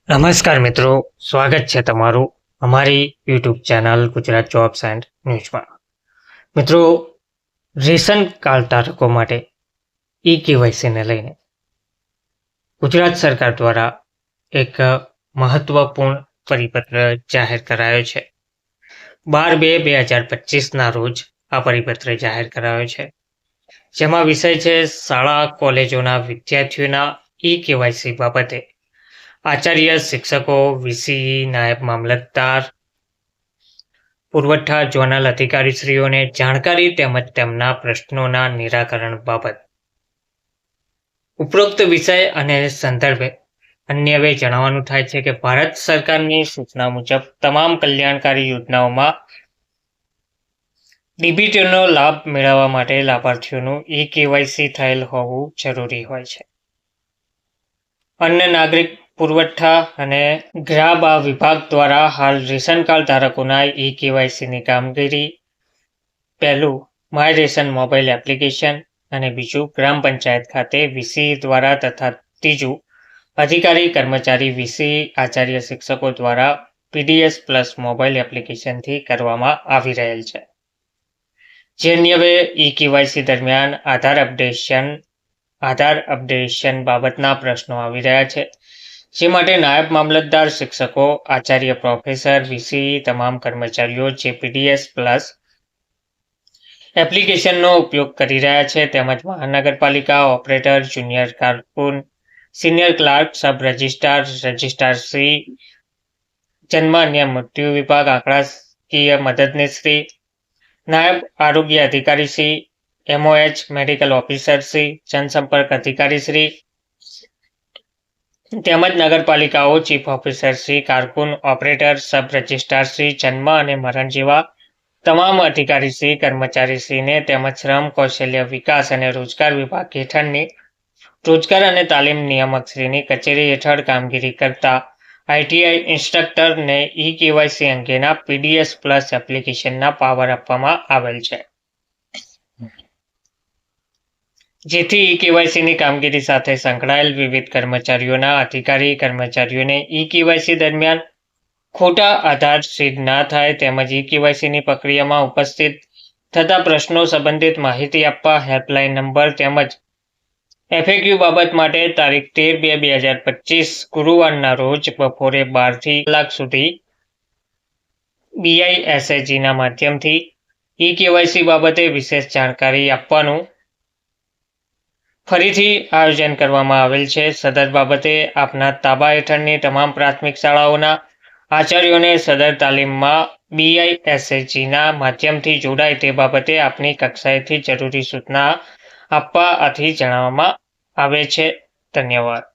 નમસ્કાર મિત્રો, સ્વાગત છે તમારું અમારી YouTube channel Gujarat jobs and ન્યૂઝમાં. મિત્રો, રેશન કાર્ડ ધારકો માટે કેવાયસીને લઈને ગુજરાત સરકાર દ્વારા એક મહત્વપૂર્ણ પરિપત્ર જાહેર કરાયો છે. 12/2/2025ના રોજ આ પરિપત્ર જાહેર કરાયો છે, જેમાં વિષય છે શાળા કોલેજોના વિદ્યાર્થીઓના કેવાયસી બાબતે આચાર્ય, શિક્ષકો, વીસી, નાયબ મામલતદાર, પુરવઠા ઝોનલ અધિકારીશ્રીઓને જાણકારી તેમજ તેમના પ્રશ્નોના નિરાકરણ બાબત. ઉપરોક્ત વિષય અને સંદર્ભે અન્યવે જણાવવાનું થાય છે કે ભારત સરકારની સૂચના મુજબ તમામ કલ્યાણકારી યોજનાઓમાં ડીબીટીનો લાભ મેળવવા માટે લાભાર્થીઓનું કેવાયસી થયેલ હોવું જરૂરી હોય છે. અન્ન નાગરિક પુરવઠા અને ગ્રાહક વિભાગ દ્વારા હાલ રેશન કાર્ડ ધારકોના કેવાયસીની કામગીરી પહેલું માય રેશન મોબાઈલ એપ્લિકેશન અને બીજું ગ્રામ પંચાયત ખાતે વીસી દ્વારા તથા ત્રીજું અધિકારી કર્મચારી વીસી આચાર્ય શિક્ષકો દ્વારા પીડીએસ પ્લસ મોબાઈલ એપ્લિકેશનથી કરવામાં આવી રહેલ છે. જે અન્યવે કેવાયસી દરમિયાન આધાર અપડેશન બાબતના પ્રશ્નો આવી રહ્યા છે, જે માટે નાયબ મામલતદાર, શિક્ષકો, આચાર્ય, પ્રોફેસર, વીસી તમામ કર્મચારીઓ જે પીડીએસ પ્લસ એપ્લિકેશનનો ઉપયોગ કરી રહ્યા છે તેમજ મહાનગરપાલિકા ઓપરેટર, જુનિયર કારકુન, સિનિયર ક્લાર્ક, સબ રજિસ્ટ્રાર, રજિસ્ટ્રારશ્રી, જન્મ અને મૃત્યુ વિભાગ આંકડાકીય મદદનીશશ્રી, નાયબ આરોગ્ય અધિકારીશ્રી, એમઓએચ મેડિકલ ઓફિસરશ્રી, જનસંપર્ક અધિકારીશ્રી તેમજ નગરપાલિકાઓ ચીફ ઓફિસરશ્રી, કારકુન, ઓપરેટર, સબ રજિસ્ટ્રારશ્રી, જન્મ અને મરણ જેવા તમામ અધિકારીશ્રી કર્મચારીશ્રીને તેમજ શ્રમ, કૌશલ્ય વિકાસ અને રોજગાર વિભાગ હેઠળની રોજગાર અને તાલીમ નિયામકશ્રીની કચેરી હેઠળ કામગીરી કરતા આઈટીઆઈ ઇન્સ્ટ્રક્ટરને કેવાયસી અંગેના પીડીએસ પ્લસ એપ્લિકેશનના પાવર આપવામાં આવેલ છે, જેથી કેવાયસીની કામગીરી સાથે સંકળાયેલ વિવિધ કર્મચારીઓના અધિકારી કર્મચારીઓને કેવાયસી દરમિયાન ખોટા આધાર સિદ્ધ ના થાય તેમજ કેવાયસીની પ્રક્રિયામાં ઉપસ્થિત થતા પ્રશ્નો સંબંધિત માહિતી આપવા હેલ્પલાઇન નંબર તેમજ એફએક્યુ બાબત માટે તારીખ 13/2/2025 ગુરુવારના રોજ બપોરે 12 થી 1 કલાક સુધી BISAGના માધ્યમથી કેવાયસી બાબતે વિશેષ જાણકારી આપવાનું ફરીથી આયોજન કરવામાં આવેલ છે. સદર બાબતે આપના તાબા હેઠળની તમામ પ્રાથમિક શાળાઓના આચાર્યોને સદર તાલીમમાં BISAGના માધ્યમથી જોડાય તે બાબતે આપની કક્ષાએથી જરૂરી સૂચના આપવા આથી જણાવવામાં આવે છે. ધન્યવાદ.